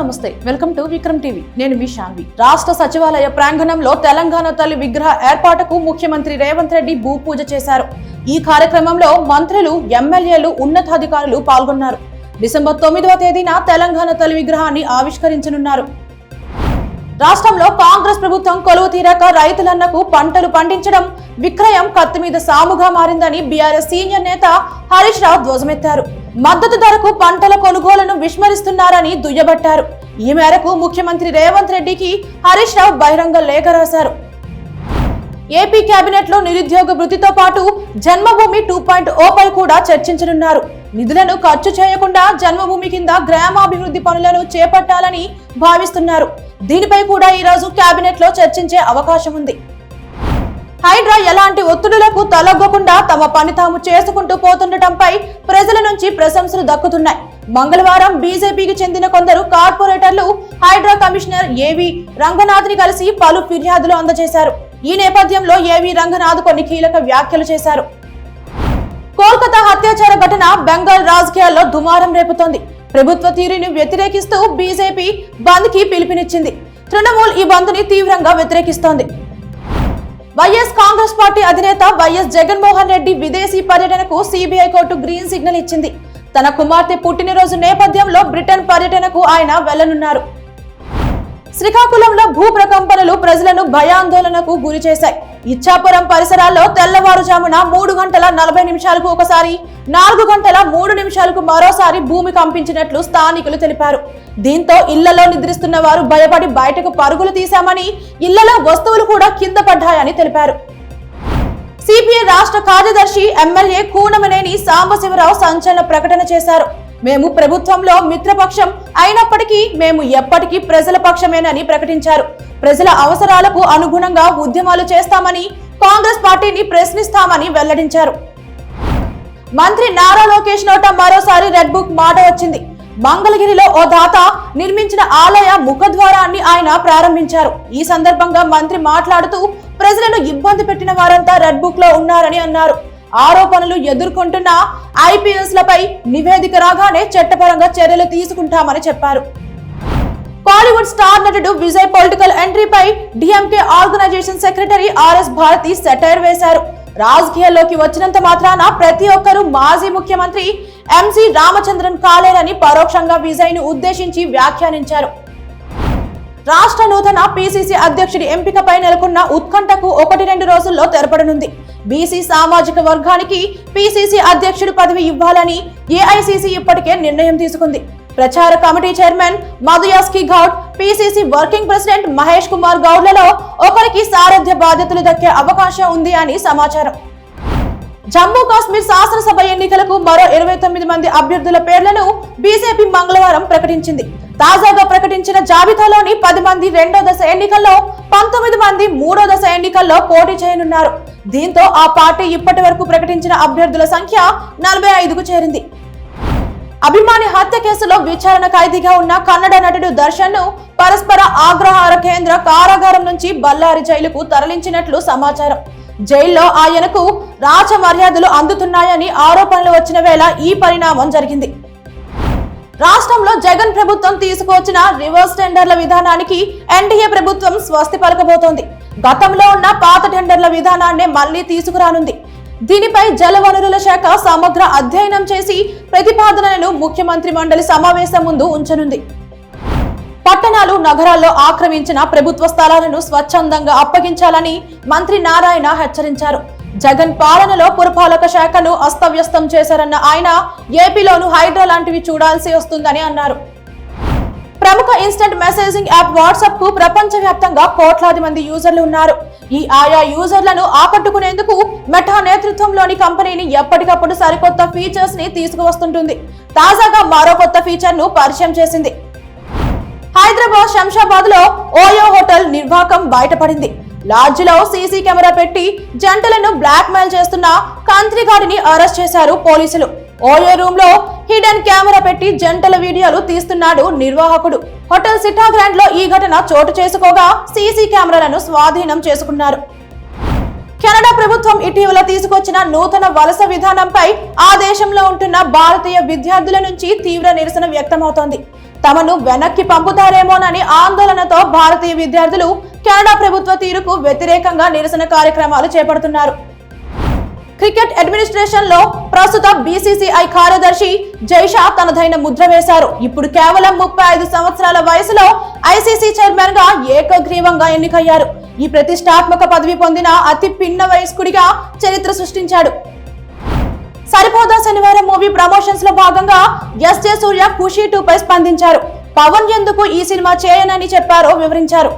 నమస్తే welcome to Vikram TV నేను మీ శాన్వి రాష్ట్ర సచివాలయ ప్రాంగణంలో తెలంగాణ తల్లి విగ్రహ ఏర్పాటుకు ముఖ్యమంత్రి రేవంత్ రెడ్డి భూపూజ చేశారు ఈ కార్యక్రమంలో మంత్రులు ఎమ్మెల్యేలు ఉన్నతాధికారులు పాల్గొన్నారు డిసెంబర్ 9వ తేదీన తెలంగాణ తల్లి విగ్రహాన్ని ఆవిష్కరించనున్నారు రాష్ట్రంలో కాంగ్రెస్ ప్రభుత్వం కొలువు తీరాక రైతులన్నకు పంటలు పండించడం విక్రయం కత్తి మీద సాముగా మారిందని బీఆర్ఎస్ సీనియర్ నేత హరీష్ రావు ధ్వజమెత్తారు మద్దతు ధరకు పంటల కొనుగోలును విస్మరిస్తున్నారని దుయ్యబట్టారు ఈ మేరకు ముఖ్యమంత్రి రేవంత్ రెడ్డికి హరీష్ రావు బహిరంగ లేఖ రాశారు ఏపీ కేబినెట్ లో నిరుద్యోగ వృత్తితో పాటు జన్మభూమి 2.0 పై కూడా చర్చించనున్నారు నిధులను ఖర్చు చేయకుండా జన్మభూమి కింద గ్రామాభివృద్ధి పనులను చేపట్టాలని భావిస్తున్నారు దీనిపై కూడా ఈ రోజు కేబినెట్ లో చర్చించే అవకాశం ఉంది హైడ్రా ఎలాంటి ఒత్తిడులకు తలొగ్గకుండా తమ పని తాము చేసుకుంటూ పోతుండటంపై ప్రజల నుంచి ప్రశంసలు దక్కుతున్నాయి మంగళవారం బీజేపీకి చెందిన కొందరు కార్పొరేటర్లు హైడ్రా కమిషనర్ ఏవి రంగనాథ్ ని కలిసి పలు ఫిర్యాదులు అందజేశారు ఈ నేపథ్యంలో ఏవి రంగనాథ్ కొన్ని కీలక వ్యాఖ్యలు చేశారు కోల్కతా అత్యాచార ఘటన బెంగాల్ రాజకీయాల్లో దుమారం రేపుతోంది ప్రభుత్వ తీరుని వ్యతిరేకిస్తూ బీజేపీ బంద్ కి పిలుపునిచ్చింది తృణమూల్ ఈ బంద్ ని తీవ్రంగా వ్యతిరేకిస్తోంది వైఎస్ కాంగ్రెస్ పార్టీ అధినేత వైఎస్ జగన్మోహన్ రెడ్డి విదేశీ పర్యటనకు సిబిఐ కోర్టు గ్రీన్ సిగ్నల్ ఇచ్చింది తన కుమార్తె పుట్టినరోజు నేపథ్యంలో బ్రిటన్ పర్యటనకు ఆయన వెళ్లనున్నారు శ్రీకాకుళంలో భూ ప్రకంపనలు ప్రజలను భయాందోళనకు గురి చేశాయి ఇచ్చాపురం పరిసరాల్లో తెల్లవారుజామున 3 గంటల 40 నిమిషాలకు ఒకసారి 4 గంటల 3 నిమిషాలకు మరోసారి భూమి కంపించినట్లు స్థానికులు తెలిపారు దీంతో ఇళ్లలో నిద్రిస్తున్న వారు భయపడి బయటకు పరుగులు తీశామని ఇళ్లలో వస్తువులు కూడా కింద పడ్డాయని తెలిపారు సిపిఐ రాష్ట్ర కార్యదర్శి ఎమ్మెల్యే కూనమనేని సాంబశివరావు సంచలన ప్రకటన చేశారు మేము ప్రభుత్వంలో మిత్రపక్షం అయినప్పటికీ మేము ఎప్పటికీ ప్రజల పక్షమేనని ప్రకటించారు ప్రజల అవసరాలకు అనుగుణంగా ఉద్యమాలు చేస్తామని కాంగ్రెస్ పార్టీని ప్రశ్నిస్తామని వెల్లడించారు మంత్రి నారా లోకేష్ నోట మరోసారి రెడ్ బుక్ మాట వచ్చింది మంగళగిరిలో ఓ దాత నిర్మించిన ఆలయ ముఖద్వారాన్ని ఆయన ప్రారంభించారు ఈ సందర్భంగా మంత్రి మాట్లాడుతూ ప్రజలను ఇబ్బంది పెట్టిన వారంతా రెడ్ బుక్ లో ఉన్నారని అన్నారు ఆరోపణలు ఎదుర్కొంటున్న ఐపీఎస్ లపై నివేదిక రాగానే చట్టపరంగా చర్యలు తీసుకుంటామని చెప్పారు బాలీవుడ్ స్టార్ నటుడు విజయ్ పొలిటికల్ ఎంట్రీపై DMK organisation secretary RS Bharathi satire వేశారు రాజకీయాల్లోకి వచ్చినంత మాత్రాన ప్రతి ఒక్కరూ మాజీ ముఖ్యమంత్రి ఎంసీ రామచంద్రన్ కాలేరని పరోక్షంగా విజయ్ ను ఉద్దేశించి వ్యాఖ్యానించారు రాష్ట్ర నూతన పిసిసి అధ్యక్షుడి ఎంపికపై నెలకొన్న ఉత్కంఠకు 1-2 రోజుల్లో తెరపడనుంది బీసీ సామాజిక వర్గానికి పిసిసి అధ్యక్షుడి పదవి ఇవ్వాలని ఏఐసిసి ఇప్పటికే నిర్ణయం తీసుకుంది ప్రచార committee chairman Madhuyaski Goud PCC working president Mahesh Kumar గౌడ్లలో ఒకరికి సారథ్య బాధ్యతలు దక్కే అవకాశం ఉంది అని సమాచారం జమ్మూ కాశ్మీర్ శాసనసభ ఎన్నికలకు మరో 29 మంది అభ్యర్థుల పేర్లను బీజేపీ మంగళవారం ప్రకటించింది తాజాగా ప్రకటించిన జాబితాలోని 10 మంది రెండో దశ ఎన్నికల్లో 19 మంది మూడో దశ ఎన్నికల్లో పోటీ చేయనున్నారు దీంతో ఆ పార్టీ ఇప్పటి వరకు ప్రకటించిన అభ్యర్థుల సంఖ్య 45కు చేరింది అభిమాని హత్య కేసులో విచారణ ఖైదీగా ఉన్న కన్నడ నటుడు దర్శన్ ను పరస్పర ఆగ్రహార కేంద్ర కారాగారం నుంచి బళ్ళారి జైలుకు తరలించినట్లు సమాచారం జైల్లో ఆయనకు రాజ మర్యాదలు అందుతున్నాయని ఆరోపణలు వచ్చిన వేళ ఈ పరిణామం జరిగింది రాష్ట్రంలో జగన్ ప్రభుత్వం తీసుకువచ్చిన రివర్స్ టెండర్ల విధానానికి ఎన్డీఏ ప్రభుత్వం స్వస్తి పలకబోతోంది గతంలో ఉన్న పాత టెండర్ల విధానాన్నే మళ్లీ తీసుకురానుంది దీనిపై జలవనరుల శాఖ సమగ్ర అధ్యయనం చేసి ప్రతిపాదనలను ముఖ్యమంత్రి మండలి సమావేశం ముందు ఉంచనుంది పట్టణాలు నగరాల్లో ఆక్రమించిన ప్రభుత్వ స్థలాలను స్వచ్ఛందంగా అప్పగించాలని మంత్రి నారాయణ హెచ్చరించారు జగన్ పాలనలో పురపాలక శాఖను అస్తవ్యస్తం చేశారన్న ఆయన ఏపీలోను హైడ్రా లాంటివి చూడాల్సి వస్తుందని అన్నారు ప్రముఖ ఇన్స్టెంట్ మెసేజింగ్ యాప్ వాట్సాప్ కు ప్రపంచవ్యాప్తంగా కోట్లాది మంది యూజర్లు ఉన్నారు ఈ ఆయా యూజర్లను ఆకట్టుకునేందుకు మెటా నేతృత్వంలోని కంపెనీని ఎప్పటికప్పుడు సరికొత్త ఫీచర్స్ ని తీసుకువస్తుంటుంది తాజాగా మరో కొత్త ఫీచర్ ను పరిచయం చేసింది హైదరాబాద్ శంషాబాద్ లో ఓయో హోటల్ నిర్వాకం బయటపడింది లాడ్జ్ లో సీసీ కెమెరా పెట్టి జంటలను బ్లాక్ మెయిల్ చేస్తున్న కంత్రిగాడిని అరెస్ట్ చేశారు పోలీసులు ఓయో రూమ్ లో హిడెన్ కెమెరా పెట్టి జంటల వీడియోలు తీస్తున్నాడు నిర్వాహకుడు హోటల్ సిటా గ్రాండ్ లో ఈ ఘటన చోటు చేసుకోగా సీసీ కెమెరాలను స్వాధీనం చేసుకున్నారు కెనడా ప్రభుత్వం ఇటీవల తీసుకొచ్చిన నూతన వలస విధానంపై ఆ దేశంలో ఉంటున్న భారతీయ విద్యార్థుల నుంచి తీవ్ర నిరసన వ్యక్తమవుతోంది తమను వెనక్కి పంపుతారేమోనని ఆందోళనతో భారతీయ విద్యార్థులు కెనడా ప్రభుత్వ తీరుకు వ్యతిరేకంగా నిరసన కార్యక్రమాలు చేపడుతున్నారు. క్రికెట్ అడ్మినిస్ట్రేషన్ లో ప్రస్తుత బీసీసీఐ కార్యదర్శి జైషా తనదైన ముద్ర వేశారు. ఇప్పుడు కేవలం 35 సంవత్సరాల వయసులో ఐసీసీ చైర్మన్ గా ఏకగ్రీవంగా ఎన్నికయ్యారు. ఈ ప్రతిష్టాత్మక పదవి పొందిన అతి పిన్న వయస్కుడిగా చరిత్ర సృష్టించాడు. సరిపోదా శనివారం మూవీ ప్రమోషన్స్ లో భాగంగా ఎస్ జే సూర్య ఖుషీ 2 పై స్పందించారు. పవన్ ఎందుకు ఈ సినిమా చేయనని చెప్పారో వివరించారు.